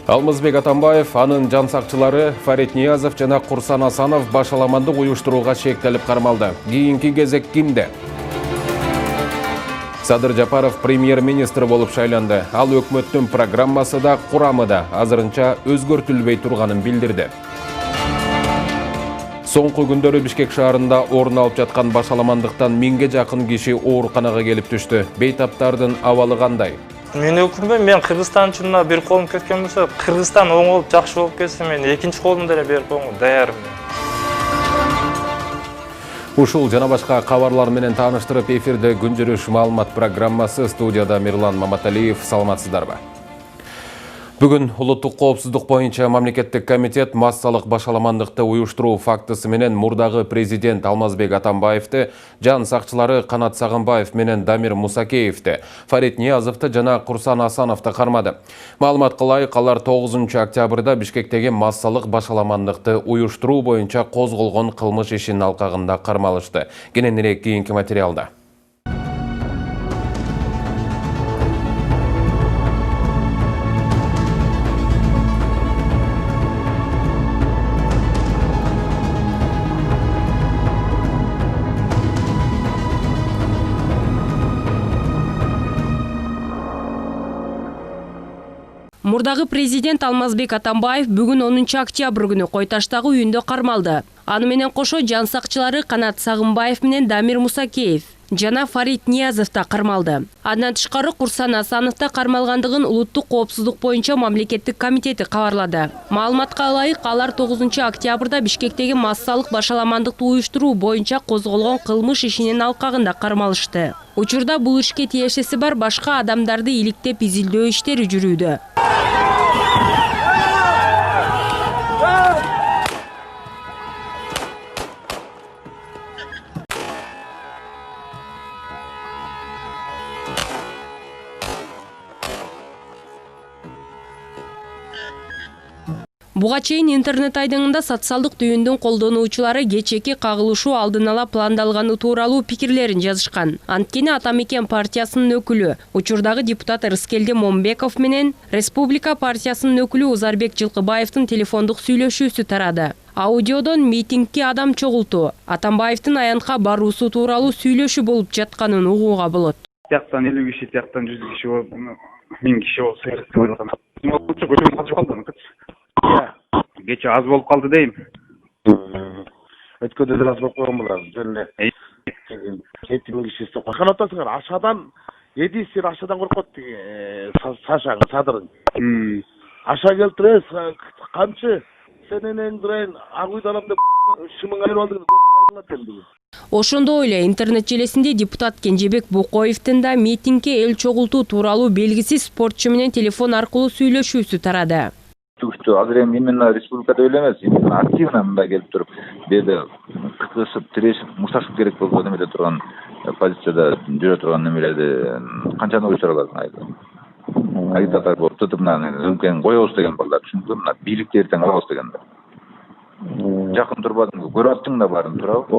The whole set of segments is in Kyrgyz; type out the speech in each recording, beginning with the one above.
Алмазбек Атамбаев, анын жан сакчылары Фарид Ниязов жана Курсан Асанов башаламандык уюштурууга шектелип кармалды. Кийинки кезек кимде? Садыр Жапаров премьер-министр болуп шайланды. Ал өкмөттүн программасы да, курамы да азырынча өзгөртүлбөй турганын билдирди. Соңку күндөрү Бишкек шаарында орун алып жаткан башаламандыктан 1000ге жакын киши ооруканага келип түштү. Бейтаптардын абалы кандай? Мен өкүнбөйм, мен Кыргызстан үчүн бир колум кеткен болсо, Кыргызстан оңолуп жакшы болуп кетсе, мен экинчи колумду деле берип коюмун даярмын. Ушул жана башка кабарлар менен тааныштырып, эфирде күн жүрүш маалымат программасы, студияда Мирлан Маматалиев. Саламатсыздарбы? Бүгүн улуттук коопсуздук боюнча мамлекеттик комитет массалык башаламандыкты уюштуруу фактысы менен мурдагы президент Алмазбек Атамбаевди, жан сакчылары Канат Сагынбаев менен Дамир Мусакеевди, Фарид Ниязовду жана Курсан Асановду кармады. Маалыматка ылайык, алар 9 октябрда Бишкектеги массалык башаламандыкты уюштуруу боюнча козголгон кылмыш ишинин алкагында кармалышты. Кененирээк кийинки материалда. Мурдагы президент Алмазбек Атамбаев бүгүн 10 октябрь күнү Койташтагы үйүндө кармалды. Аны менен кошо жан сакчылары Канат Сагынбаев менен Дамир Мусакеев жана Фарид Ниязов да кармалды. Андан тышкары Курсан Асанов да кармалгандыгын улуттук коопсуздук боюнча мамлекеттик комитети кабарлады. Маалыматка ылайык, алар 9 октябрда Бишкектеги массалык башаламандыкты уюштуруу боюнча козголгон кылмыш ишинин алкагында кармалышты. Учурда бул ишке тиешеси бар башка адамдарды иликтеп изилдөө иштери жүрүүдө. Буга чейин интернет айдыңында социалдык түйүндүн колдонуучулары кечээки кагылышуу алдын ала пландалганы тууралуу пикирлерин жазышкан. Анткени Атамекен партиясынын өкүлү, учурдагы депутат Рыскелди Момбеков менен Республика партиясынын өкүлү Узарбек Жылкыбаевдин телефондук сүйлөшүүсү тарады. Аудиодон митингге адам чогултуу, Атамбаевдин аянтка баруусу тууралуу сүйлөшүү болуп жатканын угууга болот. Тияктан 50 киши, тияктан 100 киши, 1000 киши болсо керек деп ойлогом. Кече аз болуп калды дейм. Өткөндө деле аз болуп койгон болар. Жөн эле 7000 киши стоп. Кашан атасыңар? Ашадан едисир ашадан коркот Сашаң, Садырың. Аша келтирес, камчы сенен дурайын ак үйдөн деп шымың алып алдыңыз, айрылат элди. Ошондой эле интернет желесинде депутат Кенжебек Букоевдин да митингге эл чогултуу тууралуу белгисиз спортчу менен телефон аркылуу сүйлөшүүсү тарады. Азыр эми именно республикада эле эмес, именно активно мындай келип туруп, беде кыркышып, тирешип, мушташып керек болуп немеде турган позицияда жүрө турган немелерди канчаны уюштура аласың? Агитатор болуп туруп, мына өмкени коебуз деген балдар, чүнкү мына бийликти эртең алабыз дегендер. Жакын турбадыңбы? Көрүп аттың да баарын туурабы?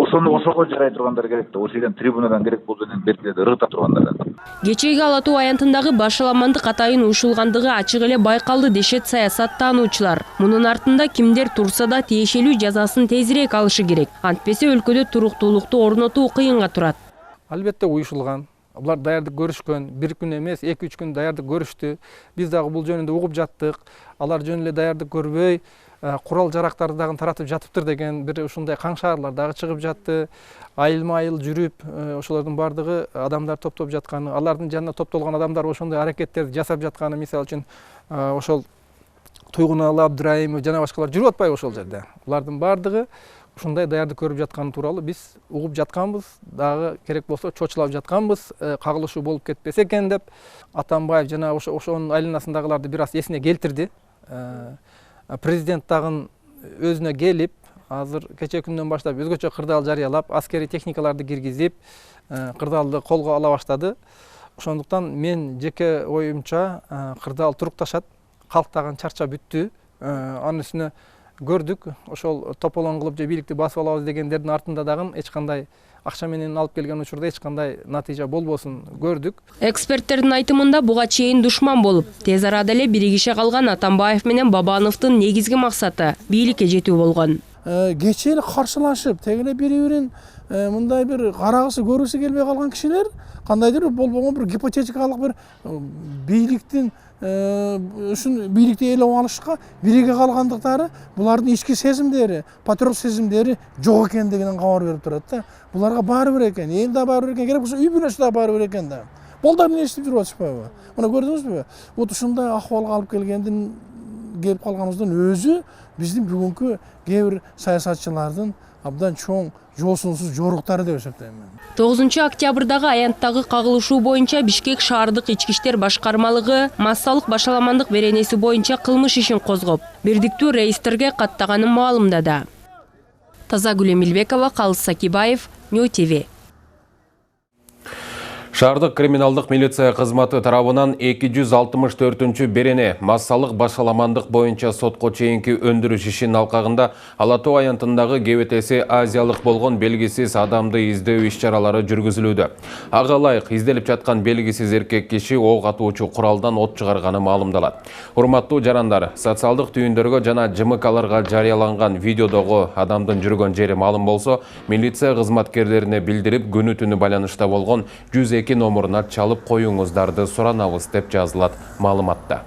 Ошону ошого жарай тургандар керек да, ошол трибунадан керек болду менен беркеледе ыргыта тургандар. Кечээги Ала Тоо аянтындагы башаламандык атайын ушулгандыгы ачык эле байкалды дешет саясаттануучулар. Мунун артында кимдер турса да тиешелүү жазасын тезирээк алышы керек. Антпесе өлкөдө туруктуулукту орнотуу кыйынга турат. Албетте уюшулган. Булар даярдык көрүшкөн, бир күн эмес, 2-3 күн даярдык көрүштү. Биз дагы бул жөнүндө угуп жаттык. Алар жөн эле даярдык көрбөй, курал жарактарды дагы таратып жатыптыр деген бир ушундай каңшаарлар дагы чыгып жатты. Айылма-айыл жүрүп, ошолордун бардыгы адамдар топтоп жатканы, алардын жанына топтолгон адамдар ошондой аракеттерди жасап жатканы, мисалы үчүн ошол Туйгуналы Абдыраимов жана башкалар жүрүп атпайбы ошол жерде. Булардын бардыгы ушундай даярдык көрүп жатканы тууралуу биз угуп жатканбыз, дагы керек болсо чочулап жатканбыз, кагылышуу болуп кетпесе экен деп Атамбаев жана ошонун айланасындагыларды бир аз эсине келтирди. Президент дагы өзүнө келип, азыр кечээ күндөн баштап өзгөчө кырдаал жарыялап, аскери техникаларды киргизип, кырдаалды колго ала баштады. Ошондуктан мен жеке оюмча кырдаал турукташат, калк дагы чарчап бүттү. Анын үстүнө көрдүк. Ошол тополоң кылып же бийликти басып алабыз дегендердин артында дагы эч кандай акча менен алып келген учурда эч кандай натыйжа болбосун көрдүк. Эксперттердин айтымында буга чейин душман болуп, тез арада эле биригише калган Атамбаев менен Бабановдун негизги максаты бийликке жетүү болгон. Кече эле каршылашып, тегеле бири-бирин мындай бир карагысы көргүсү келбей калган кишилер кандайдыр болбогон бир гипотетикалык бир бийликтин ушун бийликти ээлеп алышка бириге калгандыктары булардын ички сезимдери, патриот сезимдери жок экендигинен кабар берип турат да. Буларга баары бир экен, эл да баары бир экен, керек болсо үй бүлөсү да баары бир экен да. Болдар эмне иштеп жүрүп атышпайбы? Мына көрдүңүзбү? Вот ушундай акыбалга алып келгендин келип калганыбыздын өзү биздин бүгүнкү кээ бир саясатчылардын абдан чоң жолсунсуз жоруктары деп эсептейм мен. 9 октябрдагы аянттагы кагылышуу боюнча Бишкек шаардык ички иштер башкармалыгы массалык башаламандык беренеси боюнча кылмыш ишин козгоп, бирдиктүү реестрге каттаганын маалымдады. Тазагүл Эмилбекова, Калыс Сакибаев, Нью ТВ. Шаардык криминалдык милиция кызматы тарабынан 264-чү берене массалык башаламандык боюнча сотко чейинки өндүрүш ишинин алкагында Ала Тоо аянтындагы кебетеси азиялык болгон белгисиз адамды издөө иш-чаралары жүргүзүлүүдө. Ага ылайык изделип жаткан белгисиз эркек киши ок атуучу куралдан от чыгарганы маалымдалат. Урматтуу жарандар, социалдык түйүндөргө жана ЖМКларга жарыяланган видеодогу адамдын жүргөн жери маалым болсо, милиция кызматкерлерине билдирип, күнү түнү байланышта болгон 102 номуруна чалып коюңуздарды суранабыз деп жазылат маалыматта.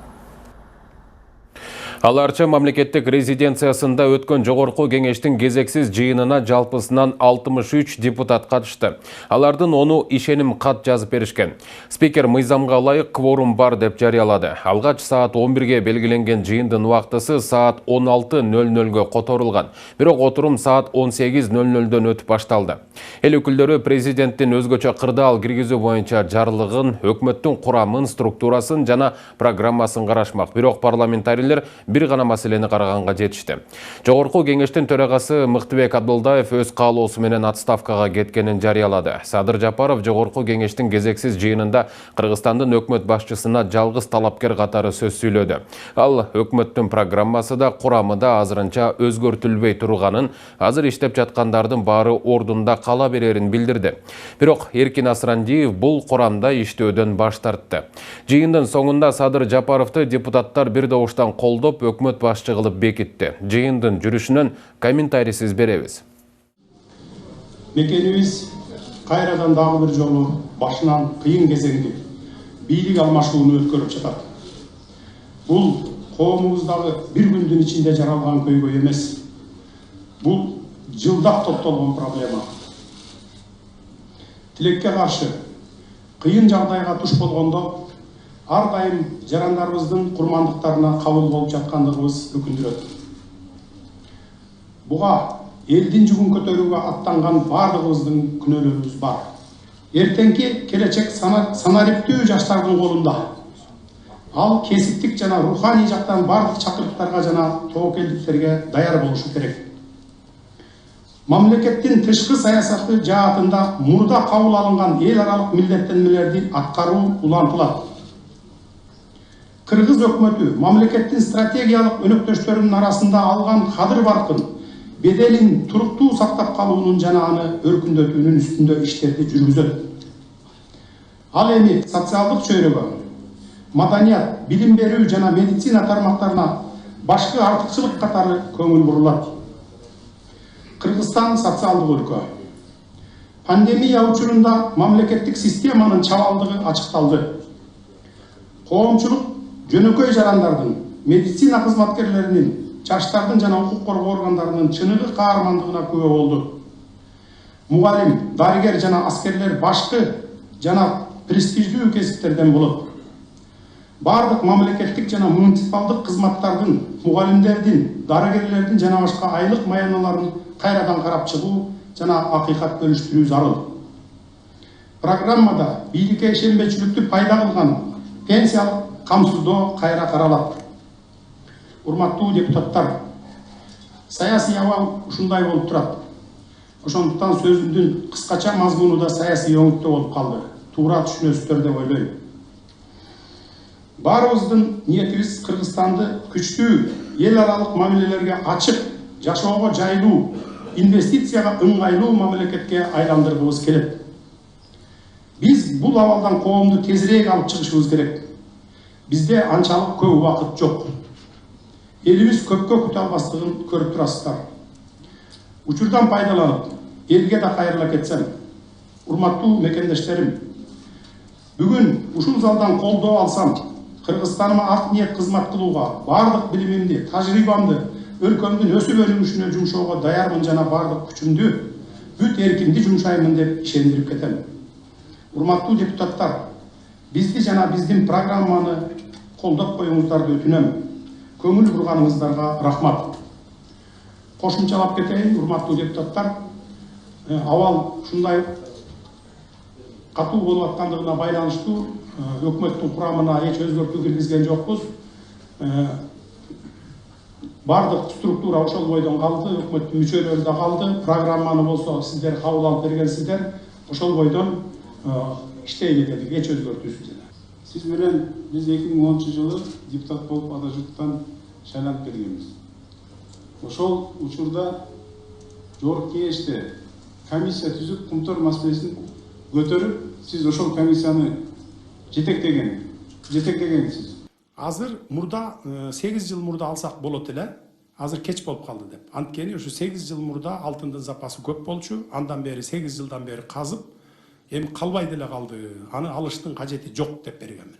Аларча мамлекеттик резиденциясында өткөн жогорку кеңештин кезексиз жыйынына жалпысынан 63 депутат катышты. Алардын 10 ишеним кат жазып беришкен. Спикер мыйзамга ылайык кворум бар деп жарыялады. Алгач саат 11-ге белгиленген жыйындын убактысы саат 16:00-гө которулган. Бирок отурум саат 18:00-дөн өтүп башталды. Эл өкүлдөрү президенттин өзгөчө кырдаал киргизүү боюнча жарлыгын, өкмөттүн курамын, структурасын жана программасын карашмак. Бирок парламентарийлер бир гана маселени караганга жетишти. Жогорку кеңештин төрагасы Мыктыбек Абдылдаев өз каалоосу менен отставкага кеткенин жарыялады. Садыр Жапаров жогорку кеңештин кезексиз жыйынында Кыргызстандын өкмөт башчысына жалгыз талапкер катары сөз сүйлөдү. Ал өкмөттүн программасы да, курамы да азырынча өзгөртүлбөй турганын, азыр иштеп жаткандардын баары ордунда кала берерин билдирди. Бирок Эркин Асрандиев бул курамда иштөөдөн баш тартты. Жыйындын соңунда Садыр Жапаровду депутаттар бир добуштан колдоп, өкмөт башчы кылып бекитти. Жыйындын жүрүшүнөн комментарийсиз беребиз. Мекенибиз кайрадан дагы бир жолу башынан кыйын кезеңди бийлик алмашууну өткөрүп жатат. Бул коомубуздагы бир күндүн ичинде жаралган көйгөй эмес. Бул жылдап топтолгон проблема. Тилекке каршы кыйын жагдайга туш болгондо ар дайым жарандарыбыздын курмандыктарына кабыл болуп жаткандыгыбыз өкүндүрөт. Буга элдин жүгүн көтөрүүгө аттанган бардыгыбыздын күнөөлөрүбүз бар. Эртеңки келечек санариптүү жаштардын колунда. Ал кесиптик жана руханий жактан бардык чакырыктарга жана тобокелдиктерге даяр болушу керек. Мамлекеттин тышкы саясаты жаатында мурда кабыл алынган эл аралык милдеттенмелерди аткаруу улантылат. Кыргыз өкмөтү мамлекеттин стратегиялык өнөктөштөрүнүн арасында алган кадыр баркын, беделин туруктуу сактап калуунун жана аны өркүндөтүүнүн үстүндө иштерди жүргүзөт. Ал эми социалдык чөйрөгө, маданият, билим берүү жана медицина тармактарына башкы артыкчылык катары көңүл бурулат. Кыргызстан социалдык өлкө. Пандемия учурунда мамлекеттик системанын чабалдыгы ачыкталды. Коомчулук жөнөкөй жарандардын, медицина кызматкерлеринин, жаштардын жана укук коргоо органдарынын чыныгы каармандыгына күбө болду. Мугалим, дарыгер жана аскерлер башкы жана престиждүү кесиптерден болот. Бардык мамлекеттик жана муниципалдык кызматтардын, мугалимдердин, дарыгерлердин жана башка айлык маяналарын кайрадан карап чыгуу жана акыйкат бөлүштүрүү зарыл. Программада бийликке ишенбечүлүктү пайда кылган пенсиялык камсыздоо кайра каралат. Урматтуу депутаттар, саясий абал ушундай болуп турат. Ошондуктан сөзүмдүн кыскача мазмуну да саясий өңүттө болуп калды. Туура түшүнөсүздөр деп ойлойм. Баарыбыздын ниетибиз Кыргызстанды күчтүү, эл аралык мамилелерге ачык, жашоого жайлуу, инвестицияга ыңгайлуу мамлекетке айландыргыбыз келет. Биз бул абалдан коомду тезирээк алып чыгышыбыз керек. Бизде анчалык көп убакыт жок. Элибиз көпкө күтө албастыгын көрүп турасыздар. Учурдан пайдаланып, элге да кайрыла кетсем, урматтуу мекендештерим, бүгүн ушул залдан колдоо алсам, Кыргызстаныма ак ниет кызмат кылууга, бардык билимимди, тажрыйбамды өлкөмдүн өсүп өнүгүшүнө жумшоого даярмын жана бардык күчүмдү бүт эркимди жумшаймын деп ишендирип кетем. Урматтуу депутаттар, бизди жана биздин программаны колдоп коюңуздарды өтүнөм. Көңүл бурганыңыздарга рахмат. Кошумчалап кетейин, урматтуу депутаттар, абал ушундай катуу болуп аткандыгына байланыштуу өкмөттүн курамына эч өзгөртүү киргизген жокпуз. Бардык структура ошол бойдон калды, өкмөттүн мүчөлөрү да калды. Программаны болсо сиздер кабыл алып бергенсиздер, ошол бойдон иштей кетедик, эч өзгөртүүсүз эле. Сиз менен биз 2010-жылы депутат болуп ата журттан шайланып келгенбиз. Ошол учурда жогорку кеңеште комиссия түзүп, кумтор маселесин көтөрүп, сиз ошол комиссияны жетектегенсиз. Азыр мурда 8 жыл мурда алсак болот эле. Азыр кеч болуп калды деп. Анткени ушу 8 жыл мурда алтындын запасы көп болчу. Андан бери 8 жылдан бери казып, эми калбай деле калды. Аны алыштын кажети жок деп бергенмин.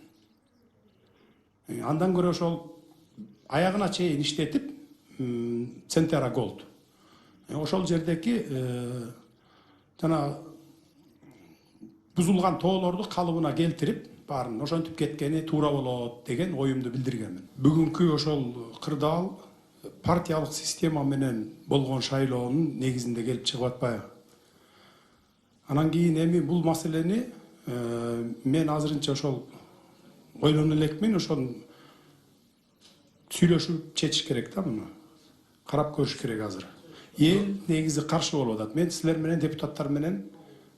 Андан көрө ошол аягына чейин иштетип, Центера Голд. Ошол жердеки жана бузулган тоолорду калыбына келтирип, баарын ошентип кеткени туура болот деген оюмду билдиргенмин. Бүгүнкү ошол кырдаал партиялык система менен болгон шайлоонун негизинде келип чыгып атпайбы. Анан кийин эми бул маселени мен азырынча ошол ойлоно элекмин, ошол сүйлөшүп чечиш керек да муну. Карап көрүш керек азыр. Эл негизи каршы болуп атат. Мен силер менен депутаттар менен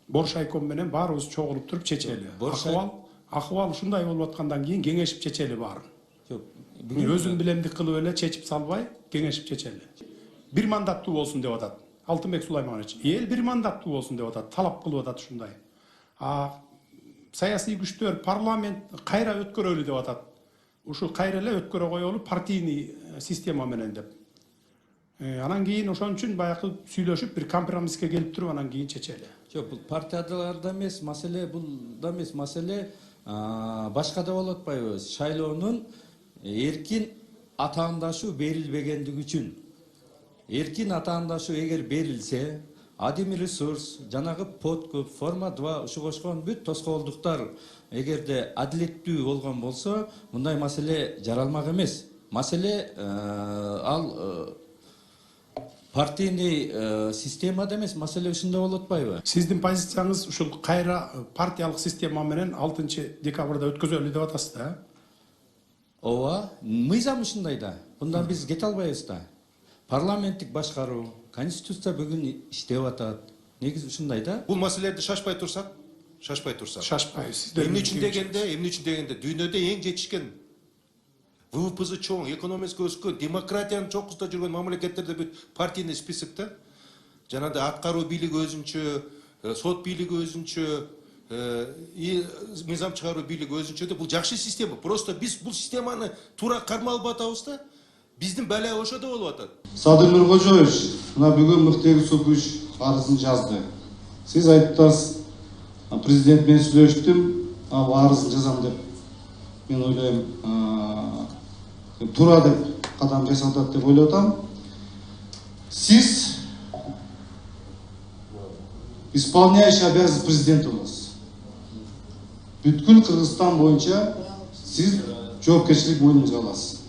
Боршайком менен баарыбыз чогулуп туруп чечели. Акыбал ушундай болуп аткандан кийин кеңешип чечели баарын. Өзүм билемдик кылып эле чечип салбай, кеңешип чечели. Бир мандаттуу болсун деп атат. Алтынбек Сулайманович, эл бир мандаттуу болсун деп атат, талап кылып атат ушундай. Саясий күчтөр парламент кайра өткөрөлү деп атат. Ушу кайра эле өткөрө коелу партийный система менен деп. Анан кийин ошон үчүн баягы сүйлөшүп бир компромисске келип туруп анан кийин чечели. Жок, бул партияларда эмес маселе, булда эмес маселе, башкада болуп атпайбы? Шайлоонун эркин атаандашуу берилбегендиги үчүн. Эркин атаандашуу эгер берилсе, адимий ресурс, жанагы подкуп, форма 2 ушу кошкон бүт тоскоолдуктар эгерде адилеттүү болгон болсо, мындай маселе жаралмак эмес. Маселе ал партийный системада эмес, маселе ушунда болуп атпайбы? Сиздин позицияңыз ушул кайра партиялык система менен 6 декабрда өткөзөлү деп атасыз да? Ооба, мыйзам ушундай да. Bundan biz кете албайбыз да. Парламенттик башкаруу, конституция бүгүн иштеп атат. Негизи ушундай да. Бул маселелерди шашпай турсак. Шашпайбыз. Эмне үчүн дегенде дүйнөдө эң жетишкен ВВП'сы чоң, экономикасы өскөн, демократиянын чокусунда жүргөн мамлекеттерде бүт партийный списокто жанагы аткаруу бийлиги өзүнчө, сот бийлиги өзүнчө, мыйзам чыгаруу бийлиги өзүнчө. Бул жакшы система. Просто биз бул системаны туура кармалып атабыз да. Биздин бала ошодо болуп атат. Садыр Нуркожоевич, мына бүгүн Мыктыбек Сокуч арызын жазды. Сиз айттыңыз, президент менен сүйлөштүм, арызын жазам деп. Мен ойлойм, туура деп кадам жасалат деп ойлоп атам. Сиз исполняющий обязанности президента у нас. Бүткүл Кыргызстан боюнча сиз жоопкерчилик мойнуңузга аласыз.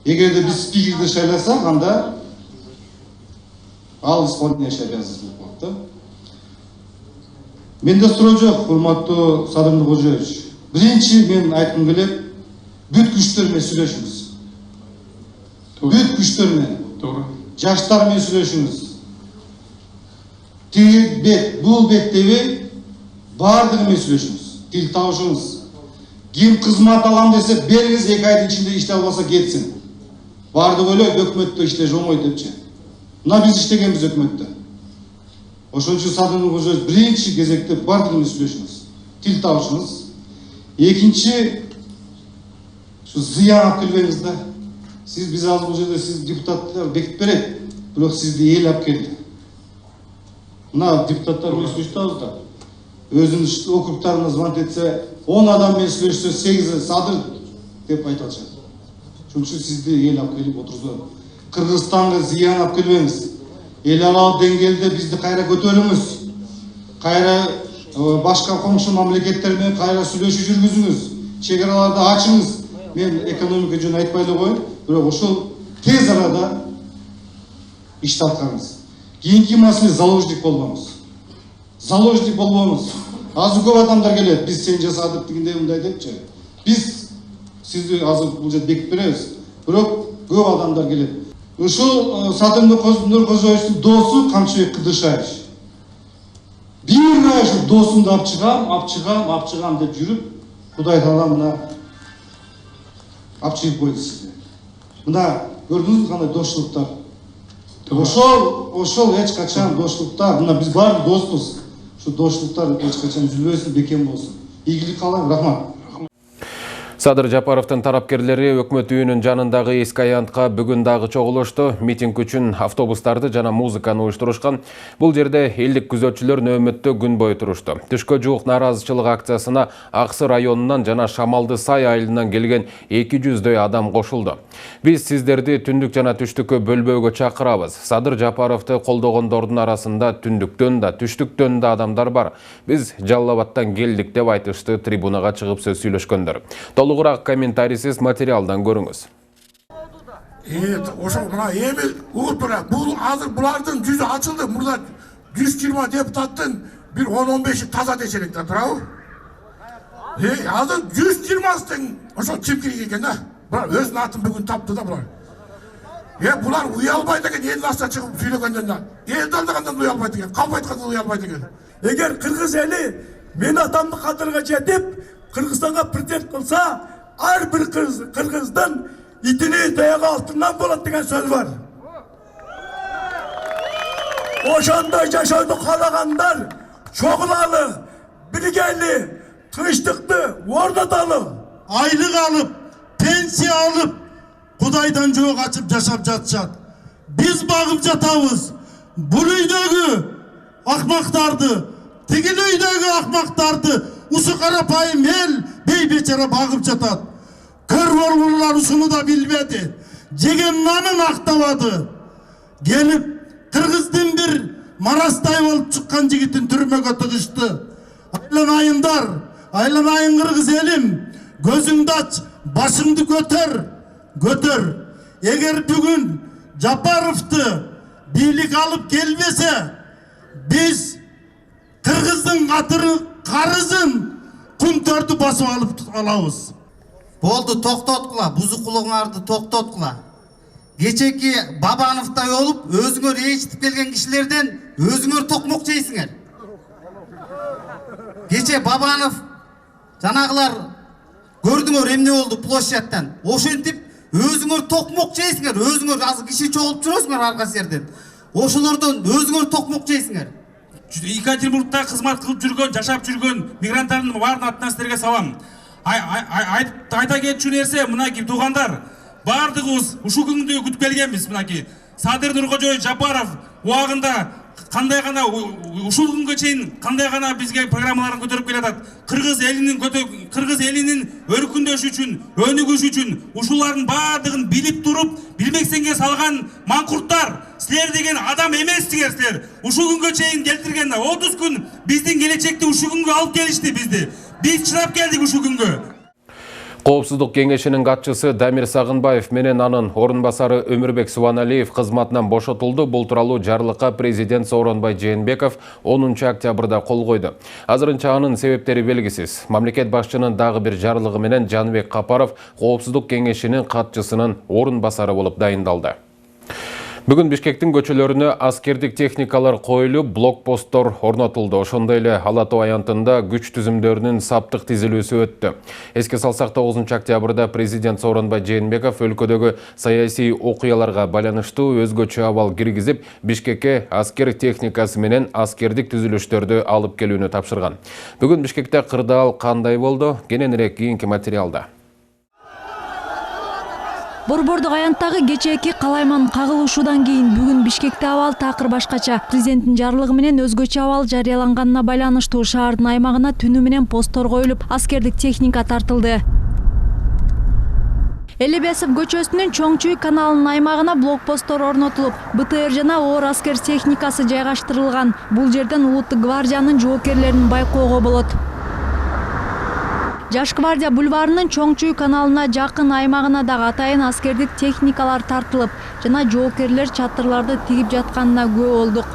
Эгерде биз спикерди шайласак, анда ал исполняющий обязанности болуп калат да. Менде суроо жок, урматтуу Садыр Нуркожоевич. Биринчи мен айткым келет, бүт күчтөр менен сүйлөшүңүз. Бүт күчтөр менен. Туура. Жаштар менен сүйлөшүңүз. Тиги бет, бул бет дебей, бардыгы менен сүйлөшүңүз. Тил табышыңыз. Ким кызмат алам десе, бериңиз, 2 айдын ичинде иштеп албаса кетсин. Бардык ойлойт өкмөттө иштеш оңой депчи. Мына биз иштегенбиз өкмөттө. Ошон үчүн Садыр Нуркожоевич биринчи кезекте бардык менен сүйлөшүңүз, тил табышыңыз. Экинчи, şu зыян алып келбеңиз да. Siz biz az bu жерде siz депутаттар бекитип берет, бирок сизди эл алып келди. Мына депутаттар менен сүйлөшөбүз да. Өзүнүн округтарына звонить этсе, 10 адам менен сүйлөшсө 8 Садыр деп айтып атышат. Ошон үчүн сизди эл алып келип отургузду. Кыргызстанга зыян алып келбеңиз. Эл аралык деңгээлде бизди кайра көтөрүңүз. Кайра башка коңшу мамлекеттер менен кайра сүйлөшүү жүргүзүңүз. Чек араларды ачыңыз. Мен экономика жөнүндө айтпай эле коеюн, бирок ошол тез арада ишти аткарыңыз. Кийинки маселе заложник болбоңуз. Заложник болбоңуз. Азыр көп адамдар келет, биз сен жасадык дегенде мындай депчи. Биз сизди азыр бул жерде бекитип беребиз. Бирок көп адамдар келет. Ушул Садыр Нуркожоевичтин досу Камчыбек Кыдышаевич. Бир ай ушу досумду алып чыгам деп жүрүп, Кудай таала мына алып чыгып койду сизди. Мына көрдүңүзбү кандай доштуктар. Ошол эч качан доштуктар, мына биз баары доспуз. Ошо доштуктар эч качан үзүлбөсүн, бекем болсун. Ийгилик каалайм, рахмат. Садыр Жапаровдун тарапкерлери өкмөт үйүнүн жанындагы эски аянтка бүгүн дагы чогулушту. Митинг үчүн автобустарды жана музыканы уюштурушкан. Бул жерде элдик күзөтчүлөр нөөмөттө күн бою турушту. Түшкө жуук нааразычылык акциясына Аксы районунан жана Шамалды Сай айылынан келген 200дөй адам кошулду. Биз сиздерди түндүк жана түштүккө бөлбөөгө чакырабыз. Садыр Жапаровду колдогондордун арасында түндүктөн да түштүктөн да адамдар бар. Биз Жалал Абадтан келдик деп айтышты трибунага чыгып сөз сүйлөшкөндөр. Толугураак комментарийсиз материалдан көрүңүз. Ошол мына эми угуп тура. Бул азыр булардын жүзү ачылды. Мурда 120 депутаттын бир 10-15 таза дешелек да турабы? Азыр 120-тын ошол чимкирик экен да. Булар өзүнүн атын бүгүн тапты да булар. Булар уялбайт экен, эл башына чыгып сүйлөгөндөн да. Элди алдагандан уялбайт экен, калп айткандан уялбайт экен. Эгер кыргыз эли мен атамды кадырга жетип Кыргызстанга претендент кылса, ар бир кыргыздын итини таягы алтынан болот деген сөз бар. Ошондой жашоодо каалагандар чогулалы, биргели, тынчтыкты орноталы. Айлык алып, пенсия алып, Кудайдан жөө качып жашап жатышат. Биз багып жатабыз. Бул үйдөгү акмактарды, тигил үйдөгү акмактарды ушу карапайым эл бейбечара багып жатат. Көр болгонлор ушуну да билбеди. Жеген нанын актабады. Келип кыргыздын бир марастай болуп чыккан жигитин түрмөгө тыгышты. Айланайын кыргыз элим, көзүңдү ач, башыңды көтөр. Эгер бүгүн Жапаровду бийлик алып келбесе, биз кыргыздын карызын кунтөрдү басып алып алабыз. Болду, токтоткула, бузукулуңарды токтоткула. Кечеки Бабановдай болуп, өзүңөр ээрчитип келген кишилерден өзүңөр токмок жейсиңер. Кече Бабанов жанагылар көрдүңөр эмне болду площадьтан. Ошентип өзүңөр токмок жейсиңер, өзүңөр азыр киши чогулуп жүрөсүңөр арка жерден. Ошолордон өзүңөр токмок жейсиңер. Екатеринбургда кызмат кылып жүргөн, жашап жүргөн мигранттардын баарын атынан силерге салам. Айта кетчү нерсе, мынакей туугандар, бардыгыбыз ушул күндү күтүп келгенбиз. Мынакей Садыр Нуркожоевич Жапаров убагында кандай гана ушул күнгө чейин кандай гана бизге программаларын көтөрүп келатат. Кыргыз элинин өркүндөшү үчүн, өнүгүшү үчүн ушулардын бардыгын билип туруп, билмексенге салган маңкурттар, силер деген адам эмессиңер силер. Ушул күнгө чейин келтирген 30 күн биздин келечекти ушул күнгө алып келишти бизди. Биз чыдап келдик ушул күнгө. Коопсуздук кеңешинин катчысы Дамир Сагынбаев менен анын орун басары Өмүрбек Субаналиев кызматынан бошотулду. Бул тууралуу жарлыкка президент Сооронбай Жээнбеков 10 октябрда кол койду. Азырынча анын себептери белгисиз. Мамлекет башчынын дагы бир жарлыгы менен Жаныбек Капаров Коопсуздук кеңешинин катчысынын орун басары болуп дайындалды. Бүгін Бишкектің көчөлөрүнө аскердик техникалар коюлуп, блокпосттор орнотулду. Ошондой эле Ала Тоо аянтында күч түзүмдөрүнүн саптык тизилүүсү өттү. Эске салсак, 9 октябрда президент Сооронбай Жээнбеков өлкөдөгү саясий окуяларга байланыштуу өзгөчө абал киргизип, Бишкекке аскер техникасы менен аскердик түзүлүштөрдү алып келүүнү тапшырган. Бүгүн Бишкекте кырдаал кандай болду? Кененирээк кийинки материалда. Борбордук аянттагы кечээки калайман кагылышуудан кийин бүгүн Бишкекте абал такыр башкача. Президенттин жарлыгы менен өзгөчө абал жарыяланганына байланыштуу шаардын аймагына түнү менен посттор коюлуп, аскердик техника тартылды. Элебесов көчөсүнүн Чоңчуй каналынын аймагына блокпосттор орнотулуп, БТР жана оор аскер техникасы жайгаштырылган. Бул жерден улуттук гвардиянын жоокерлерин байкоого болот. Жаш гвардия бульварынын Чоңчуй каналына жакын аймагына дагы атайын аскердик техникалар тартылып, жана жоокерлер чатырларды тигип жатканына күбө болдук.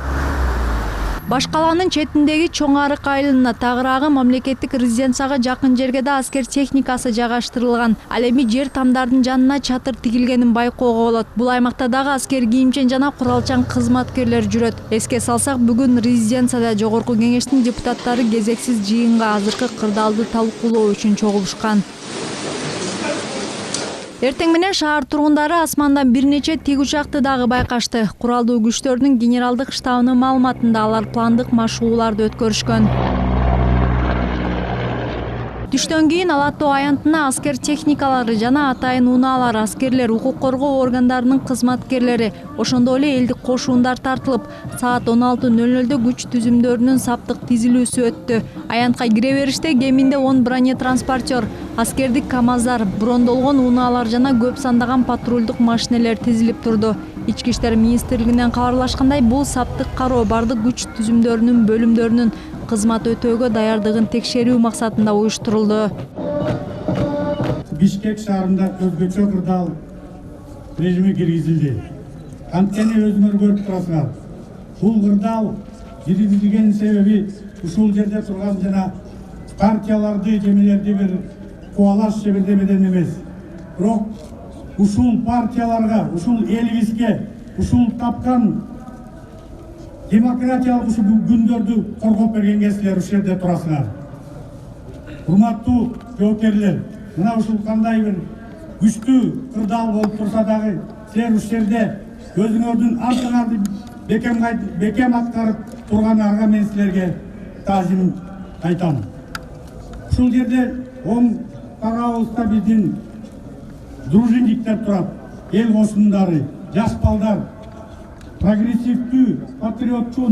Баш калаанын четиндеги Чоң Арык айылына тагыраагы мамлекеттик резиденцияга жакын жерге да аскер техникасы жайгаштырылган. Ал эми жер тамдардын жанына чатыр тигилгенин байкоого болот. Бул аймакта дагы аскер кийимчен жана куралчан кызматкерлер жүрөт. Эске салсак, бүгүн резиденцияда жогорку кеңештин депутаттары кезексиз жыйынга азыркы кырдаалды талкуулоо үчүн чогулушкан. Эртең менен шаар тургундары асмандан бир нече тиг учакты дагы байкашты. Куралдуу күчтөрдүн генералдык штабынын маалыматында алар пландык машыгууларды өткөрүшкөн. Түштөн кийин Ала Тоо аянтына аскер техникалары жана атайын унаалар, аскерлер, укук коргоо органдарынын кызматкерлери, ошондой эле элдик кошуундар тартылып, саат 16:00 күч түзүмдөрүнүн саптык тизилүүсү өттү. Аянтка кире бериште кеминде 10 бронетранспортер, аскердик КАМАЗдар, брондолгон унаалар жана көп сандаган патрулдук машинелер тизилип турду. Ички иштер министрлигинен кабарлашкандай, бул саптык кароо бардык күч түзүмдөрүнүн бөлүмдөрүнүн кызмат өтөөгө даярдыгын текшерүү максатында уюштурулду. Бишкек шаарында өзгөчө кырдаал режими киргизилди. Анткени өзүңөр көрүп турасыңар. Бул кырдаал киргизилген себеби ушул жерде турган жана партияларды, жемелерди бир кубалаш же бирдемеден эмес. Бирок ушул партияларга, ушул элибизге, ушул тапкан демократиялык ушул күндөрдү коргоп бергенге силер ушул жерде турасыңар. Урматтуу жоокерлер, мына ушул кандай бир күчтүү кырдаал болуп турса дагы, силер ушул жерде өзүңөрдүн артыңарды бекем аткарып тургандарга мен силерге таазим айтам. Ушул жерде оң тарабыбызда биздин дружинниктер турат, эл кошундары, жаш балдар, прогрессивдүү, патриоттуу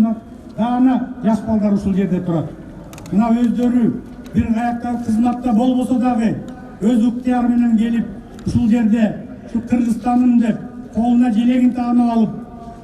даана жаш балдар ушул жерде турат. Мына өздөрү бир каякта кызматта болбосо дагы өз ыктыяры менен келип ушул жерде ушу Кыргызстаным деп колуна желегин таанып алып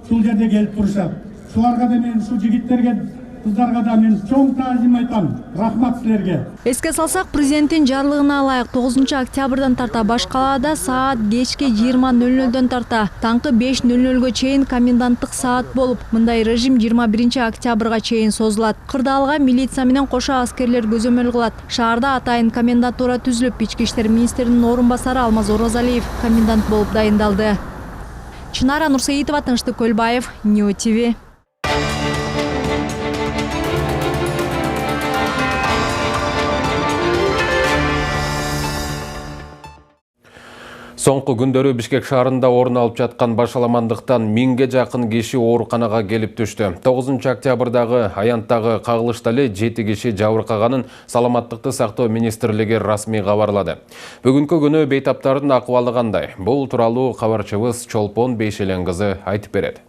ушул жерде келип турушат. Шуларга да мен ушул жигиттерге, кыздарга да мен чоң таазим айтам. Рахмат силерге. Эске салсак, президенттин жарлыгына ылайык 9 октябрдан тарта баш калаада саат кечки 20:00 тарта таңкы 5:00 чейин коменданттык саат болуп, мындай режим 21 октябрга чейин созулат. Кырдаалга милиция менен кошо аскерлер көзөмөл кылат. Шаарда атайын комендатура түзүлүп, ички иштер министринин орун басары Алмаз Оразалиев комендант болуп дайындалды. Чынара Нурсейитова, Тынчтык Көлбаев, Нью ТВ. Соңку күндөрү Бишкек шаарында орун алып жаткан башаламандыктан 1000ге жакын киши ооруканага келип түштү. 9 октябрдагы аянттагы кагылышта эле 7 киши жабыркаганын Саламаттыкты сактоо министрлиги расмий кабарлады. Бүгүнкү күнү бейтаптардын акыбалы кандай? Бул тууралуу кабарчыбыз Чолпон Бейшелен кызы айтып берет.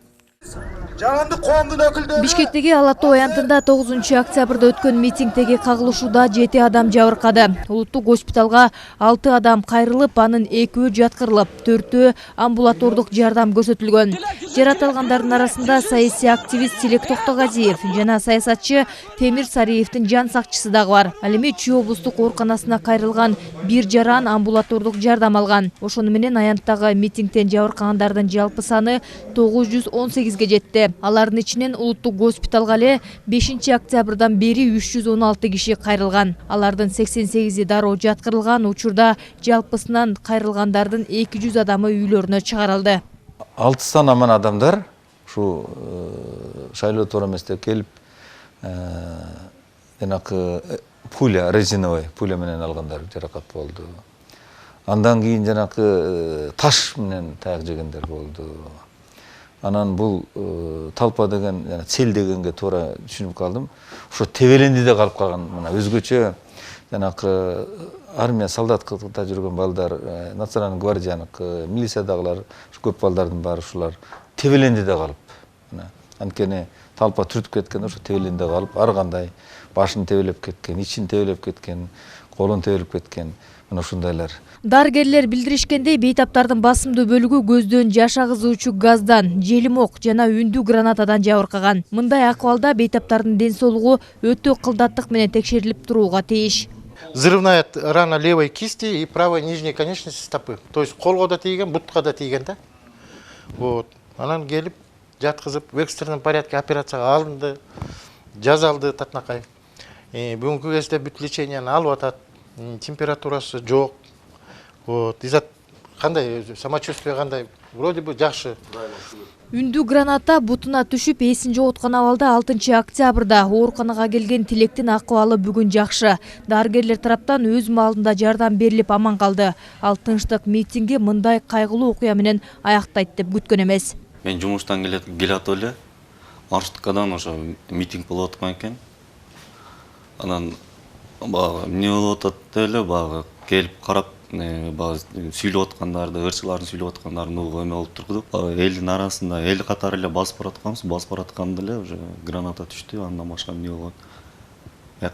Бишкектеги Ала Тоо аянтында 9 октябрда өткөн митингдеги кагылышууда 7 адам жабыркады. Улуттук госпиталга 6 адам кайрылып, анын 2-өө жаткырылып, 4-өө амбулатордук жардам көрсөтүлгөн. Жаратылгандардын арасында саясий активист Тилек Токтогазиев жана саясатчы Темир Сариевдин жан сакчысы дагы бар. Ал эми Чүй облустук ооруканасына кайрылган 1 жаран амбулатордук жардам алган. Ошону менен аянттагы митингден жабыркагандардын жалпы саны 918ге жетти. Алардын ичинен улуттук госпиталга эле 5 октябрдан бери 316 киши кайрылган. Алардын 88и дароо жаткырылган. Учурда жалпысынан кайрылгандардын 200 адамы үйлөрүнө чыгарылды. 6 аман адамдар ушу шайлоо туура эмес деп келип жанакы пуля, резиновый пуля менен алгандар жаракат болду. Андан кийин жанакы таш менен таяк жегендер болду. Анан бул талпа деген, цел дегенге туура түшүнүп калдым. Ошо тебелендиде калып калган, мына өзгөчө жанакы армия солдат кылыкта жүргөн балдар, национальный гвардияныкы, милициядагылар, көп балдардын баары ушулар тебелендиде калып. Анткени талпа түртүп кеткен, ошо тебелендиде калып, ар кандай башын тебелеп кеткен, ичин тебелеп кеткен, колун тебелеп кеткен. Мына ушундайлар. Дарыгерлер билдиришкендей, бейтаптардын басымдуу бөлүгү көздөн жаш агызуучу газдан, желимок жана үндүү гранатадан жабыркаган. Мындай акыбалда бейтаптардын ден соолугу өтө кылдаттык менен текшерилип турууга тийиш. Взрывная рана левой кисти и правой нижней конечности стопы. То есть колго да тийген, бутка да тийген да. Вот. Анан келип жаткызып в экстренном порядке операцияга алынды, жазалды татнакай. Бүгүнкү кезде бүт леченияны алып атат. Температурасы жок. Вот. Из-за кандай самочувствие кандай? Вроде бы жакшы. Үндүү граната бутуна түшүп эсин жоготкон абалда 6 октябрда ооруканага келген Тилектин акыбалы бүгүн жакшы. Дарыгерлер тараптан өз маалында жардам берилип аман калды. Ал тынчтык митинги мындай кайгылуу окуя менен аяктайт деп күткөн эмес. Мен жумуштан келет эле маршруткадан ошо митинг болуп аткан экен. Анан эмне болуп атат эле келип карап сүйлөп аткандарды, ырчылардын сүйлөп аткандарын угуп эме болуп турдук. Элдин арасында эл катары эле басып баратканда эле уже граната түштү, андан башка эмне болгон?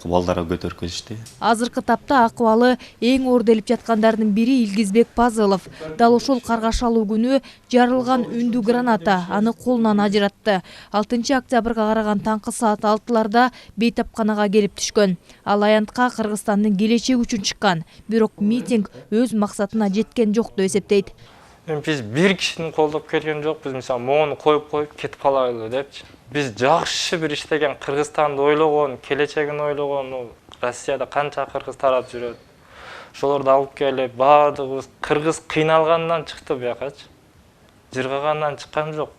Балдары көтөрүп кетишти. Азыркы тапта акыбалы эң оор делип жаткандардын бири Илгизбек Пазылов. Дал ошол каргашалуу күнү жарылган үндүү граната аны колунан ажыратты. 6 октябрга караган таңкы саат 6-ларда бейтапканага келип түшкөн. Ал аянтка Кыргызстандын келечеги үчүн чыккан. Бирок митинг өз максатына жеткен жок деп эсептейт. Биз бир кишини колдоп келген жокпуз, мисалы могуну коюп кетип калайлы депчи. Биз жакшы бир иштеген, Кыргызстанды ойлогон, келечегин ойлогон, Россияда канча кыргыз тарап жүрөт. Ошолорду алып келип, баардыгыбыз кыргыз кыйналгандан чыкты буякачы. Жыргагандан чыккан жок.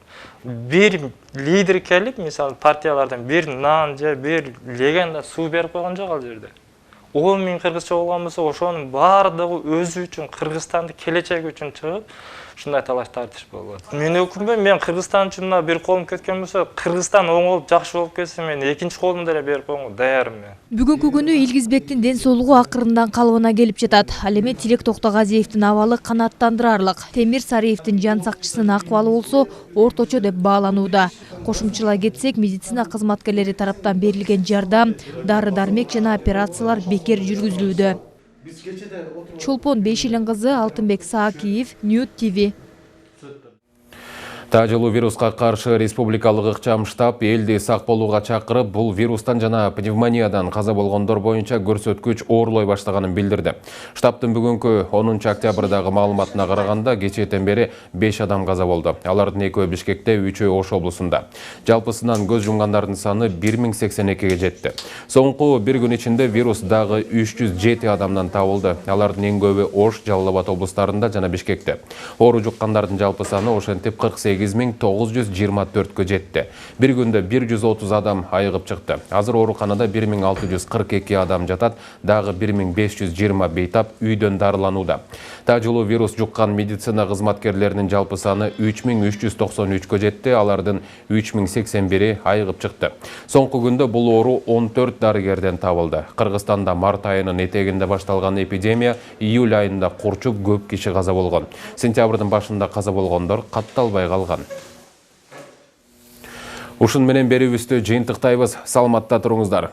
Бир лидер келип, мисалы партиялардан бир нан же бир легенда суу берип койгон жок ал жерде. 10 000 кыргызча болгон болсо, ошонун баардыгы өзү үчүн, Кыргызстандын келечеги үчүн чыгып, ушундай талаш тартыш болот. Мен өкүнбөйм, мен Кыргызстан үчүн бир колум кеткен болсо, Кыргызстан оңолуп жакшы болуп кетсе, мен экинчи колумду деле берип койгонго даярмын мен. Бүгүнкү күнү Илгизбектин ден соолугу акырындан калыбына келип жатат. Ал эми Тилек Токтогазиевдин абалы канааттандырарлык. Темир Сариевдин жан сакчысынын акыбалы болсо орточо деп бааланууда. Кошумчалай кетсек, медицина кызматкерлери тараптан берилген жардам, дары-дармек жана операциялар бекер жүргүзүлүүдө. Чолпон Бейшилин кызы, Алтынбек Саакиев, Ньют ТВ. Тажылуу вируска каршы республикалык ыкчам штаб элди сак болууга чакырып, бул вирустан жана пневмониядан каза болгондор боюнча көрсөткүч оорлой баштаганын билдирди. Штабтын бүгүнкү 10 октябрдагы маалыматына караганда кечээден бери 5 адам каза болду. Алардын 2-өө Бишкекте, 3-өө Ош облусунда. Жалпысынан көз жумгандардын саны 1082-ге жетти. Соңку бир күн ичинде вирус дагы 307 адамдан табылды. Алардын эң көбү Ош, Жалал Абад облустарында жана Бишкекте. Оору жуккандардын жалпы саны ошентип 48.924-кө жетти. Бир күндө 130 адам айыгып чыкты. Азыр ооруканада 1642 адам жатат, дагы 1520 бейтап үйдөн дарыланууда. Тажылуу вирус жуккан медицина кызматкерлеринин жалпы саны 3393-кө жетти, алардын 3081-и айыгып чыкты. Соңку күндө бул оору 14 дарыгерден табылды. Кыргызстанда март айынын этегинде башталган эпидемия июль айында курчуп көп киши каза болгон. Сентябрдын башында каза болгондор катталбай калган. Ушун менен берүүбүздү жыйынтыктайбыз. Саламатта туруңуздар.